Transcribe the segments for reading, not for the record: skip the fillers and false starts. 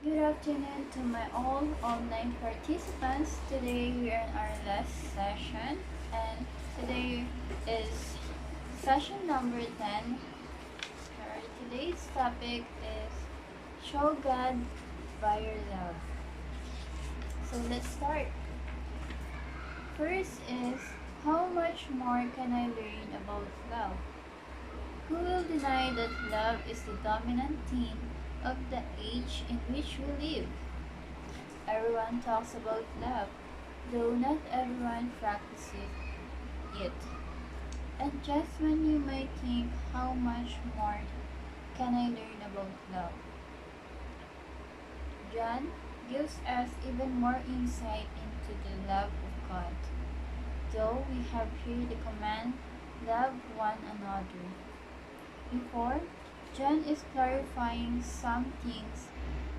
Good afternoon to my all online participants. Today we are in our last session, and today is session number 10. Our today's topic is Show God by Your Love. So let's start. First is, how much more can I learn about love? Who will deny that love is the dominant theme of the age in which we live? Everyone talks about love, though not everyone practices it. And just when you may think, how much more can I learn about love? John gives us even more insight into the love of God. Though we have here the command, love one another. Before, John is clarifying some things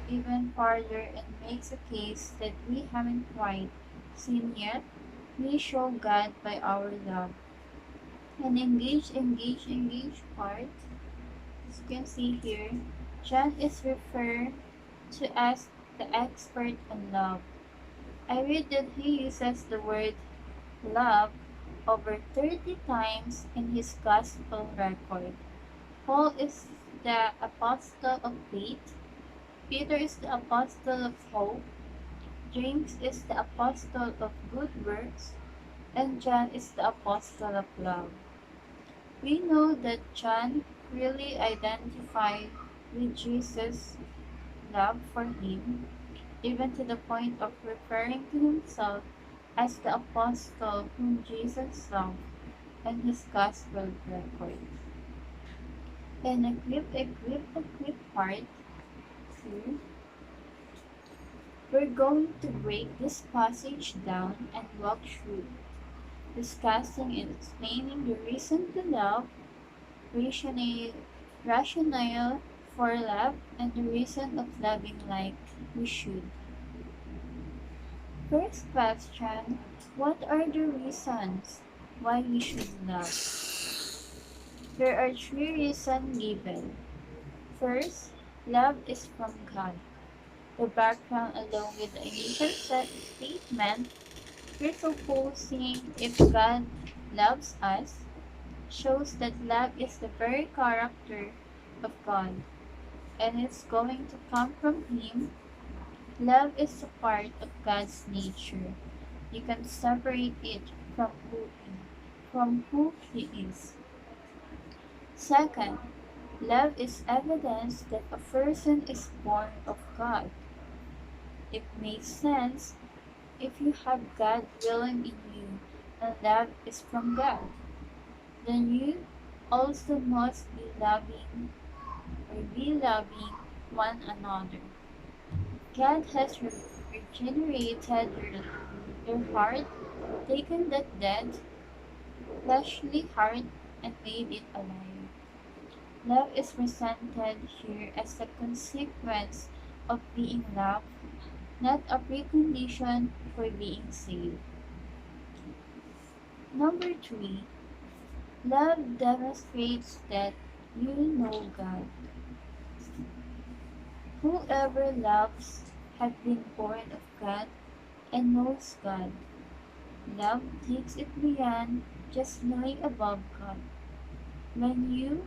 even further and makes a case that we haven't quite seen yet. We show God by our love. And engage part, as you can see here, John is referred to as the expert on love. I read that he uses the word love over 30 times in his gospel record. Paul is the apostle of faith, Peter is the apostle of hope, James is the apostle of good works, and John is the apostle of love. We know that John really identified with Jesus' love for him, even to the point of referring to himself as the apostle whom Jesus loved in his gospel record. And a quick part two. We're going to break this passage down and walk through, discussing and explaining the reason to love, rationale for love, and the reason of loving like we should. First question, what are the reasons why we should love? There are three reasons given. First, love is from God. The background along with the initial statement presupposing if God loves us shows that love is the very character of God and it's going to come from Him. Love is a part of God's nature. You can separate it from who He is. Second, love is evidence that a person is born of God. It makes sense if you have God dwelling in you and love is from God, then you also must be loving one another. God has regenerated your heart, taken that dead, fleshly heart, and made it alive. Love is presented here as a consequence of being loved, not a precondition for being saved. Number three, love demonstrates that you know God. Whoever loves has been born of God and knows God. Love takes it beyond just knowing about God. When you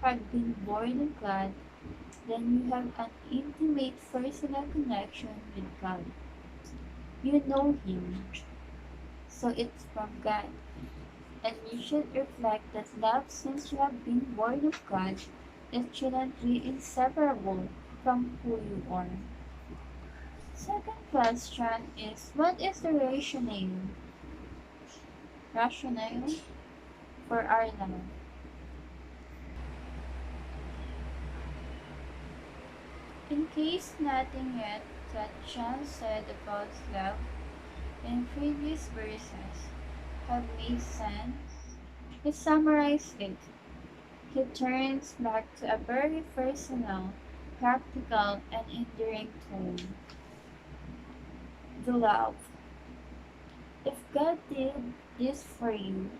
have been born of God, then you have an intimate personal connection with God. You know Him, so it's from God. And you should reflect that love since you have been born of God. It shouldn't be inseparable from who you are. Second question is, what is the rationale for our love? In case nothing yet that John said about love in previous verses have made sense, he summarized it. He turns back to a very personal, practical, and enduring tone. The love. If God did this for you,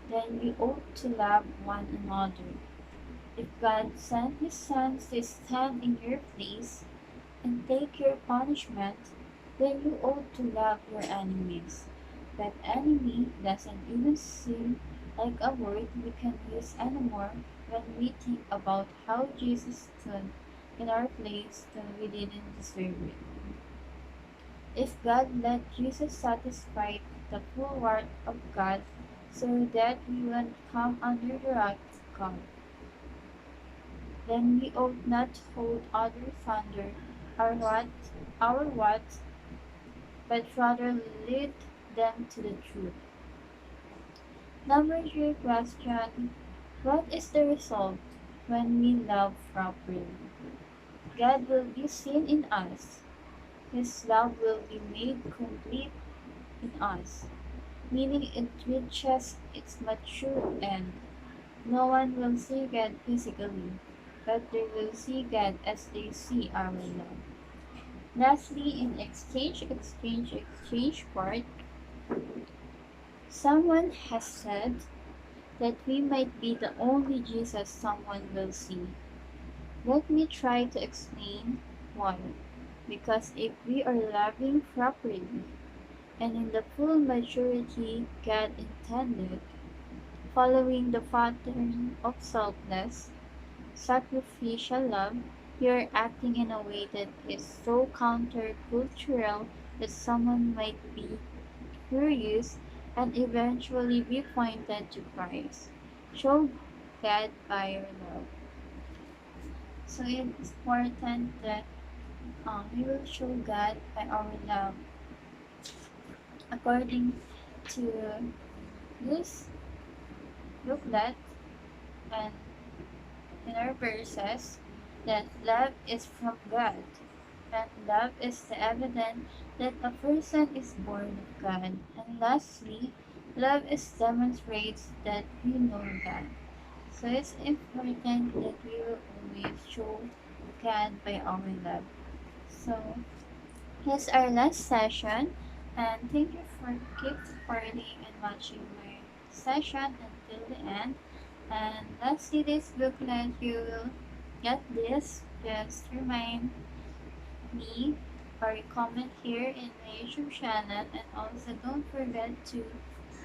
then you ought to love one another. If God sent His Son to stand in your place, and take your punishment, then you ought to love your enemies. But enemy doesn't even seem like a word we can use anymore when we think about how Jesus stood in our place when we didn't deserve it. If God let Jesus satisfy the full wrath of God so that we won't come under the wrath of God, then we ought not hold others under our wrath, but rather lead them to the truth. Number three question: what is the result when we love properly? God will be seen in us. His love will be made complete in us, meaning it reaches its mature end. No one will see God physically, but they will see God as they see our love. Lastly, in exchange part, someone has said that we might be the only Jesus someone will see. Let me try to explain why. Because if we are loving properly and in the full maturity God intended, following the pattern of selfless, sacrificial love, we are acting in a way that is so countercultural that someone might be curious and eventually be pointed to Christ. Show God by your love. So it's important that we will show God by our love. According to this booklet and in our verses, that love is from God, and love is the evidence that a person is born of God. And lastly, love is demonstrates that we know God. So it's important that we will always show God by our love. So here's our last session, and thank you for keep supporting and watching my session until the end. And lastly, this booklet you will get this. Just remind me or comment here in my YouTube channel, and also don't forget to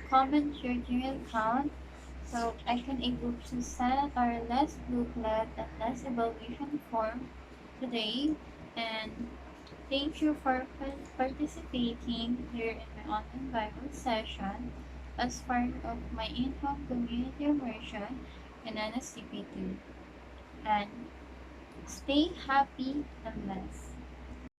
comment your Gmail account so I can able to send our last booklet and last evaluation form today. And thank you for participating here in my online Bible session as part of my in-home community immersion in NSCP2. And stay happy and blessed.